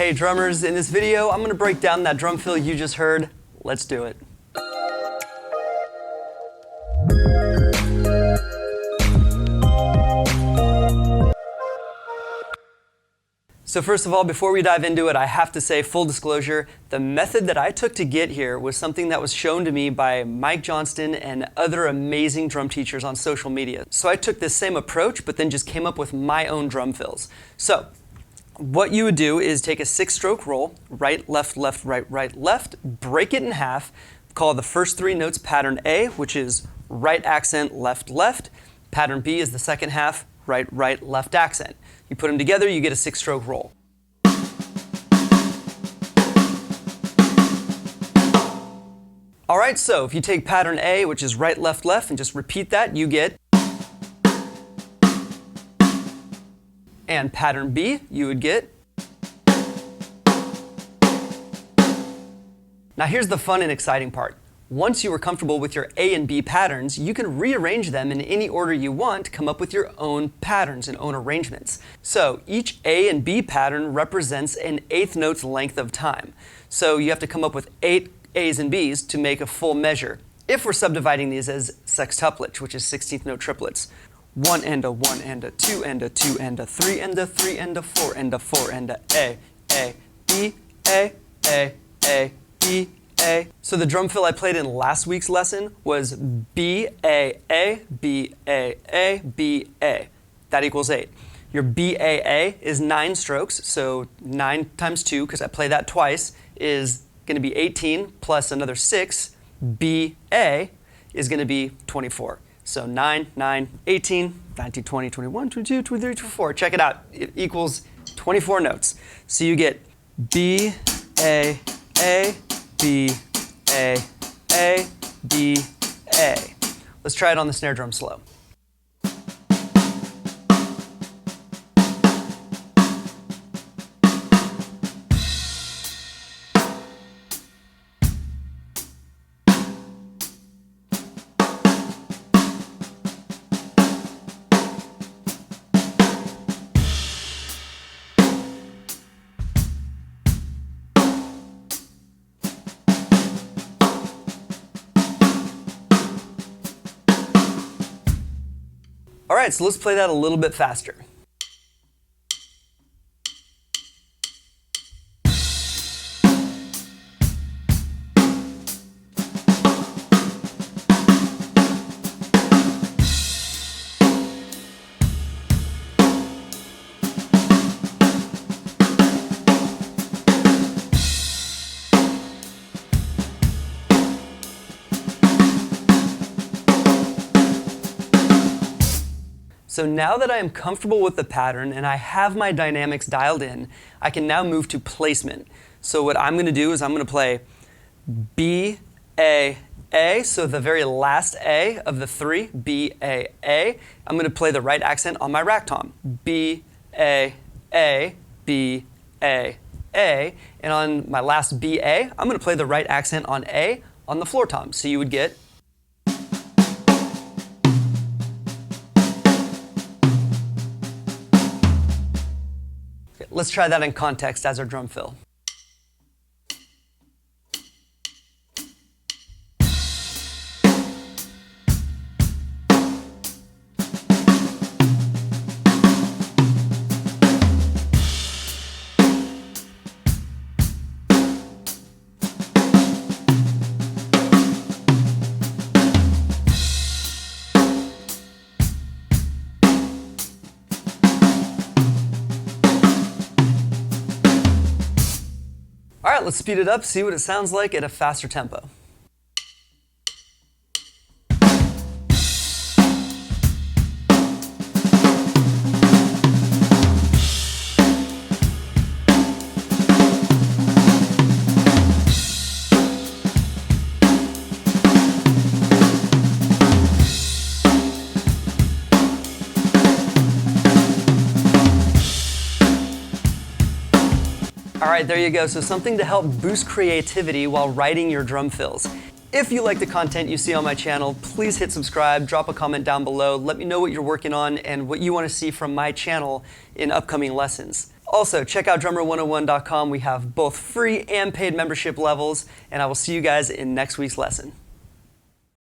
Hey drummers, in this video I'm going to break down that drum fill you just heard. Let's do it. So first of all, before we dive into it, I have to say, full disclosure, the method that I took to get here was something that was shown to me by Mike Johnston and other amazing drum teachers on social media. So I took this same approach, but then just came up with my own drum fills. So what you would do is take a 6-stroke roll, right, left, right, left, break it in half, call the first 3 notes pattern A, which is right accent, left, left. Pattern B is the second half, right, left accent. You put them together, you get a 6-stroke roll. All right, so if you take pattern A, which is right, left, and just repeat that, you get. And pattern B, you would get. Now here's the fun and exciting part. Once you are comfortable with your A and B patterns, you can rearrange them in any order you want to come up with your own patterns and own arrangements. So each A and B pattern represents an 1/8 note's length of time. So you have to come up with 8 A's and B's to make a full measure, if we're subdividing these as sextuplets, which is 16th note triplets. 1 and a 1 and a 2 and a 2 and a 3 and a 3 and a 4 and a 4 and a B, A, B, A. So the drum fill I played in last week's lesson was B, A, B, A, B, A. That equals 8. Your B, A is 9 strokes, so 9 times 2, because I play that twice, is going to be 18 plus another 6. B, A is going to be 24. So 9, 9, 18, 19, 20, 21, 22, 23, 24. Check it out. It equals 24 notes. So you get B, A, B, A, B, A. Let's try it on the snare drum slow. All right, so let's play that a little bit faster. So now that I am comfortable with the pattern and I have my dynamics dialed in, I can now move to placement. So what I'm going to do is I'm going to play B, A, so the very last A of the 3, B, A. I'm going to play the right accent on my rack tom. B, A, B, A. And on my last B, A, I'm going to play the right accent on A on the floor tom. So you would get. Let's try that in context as our drum fill. All right, let's speed it up, see what it sounds like at a faster tempo. All right, there you go. So something to help boost creativity while writing your drum fills. If you like the content you see on my channel, please hit subscribe, drop a comment down below, let me know what you're working on and what you want to see from my channel in upcoming lessons. Also, check out drummer101.com. We have both free and paid membership levels, and I will see you guys in next week's lesson.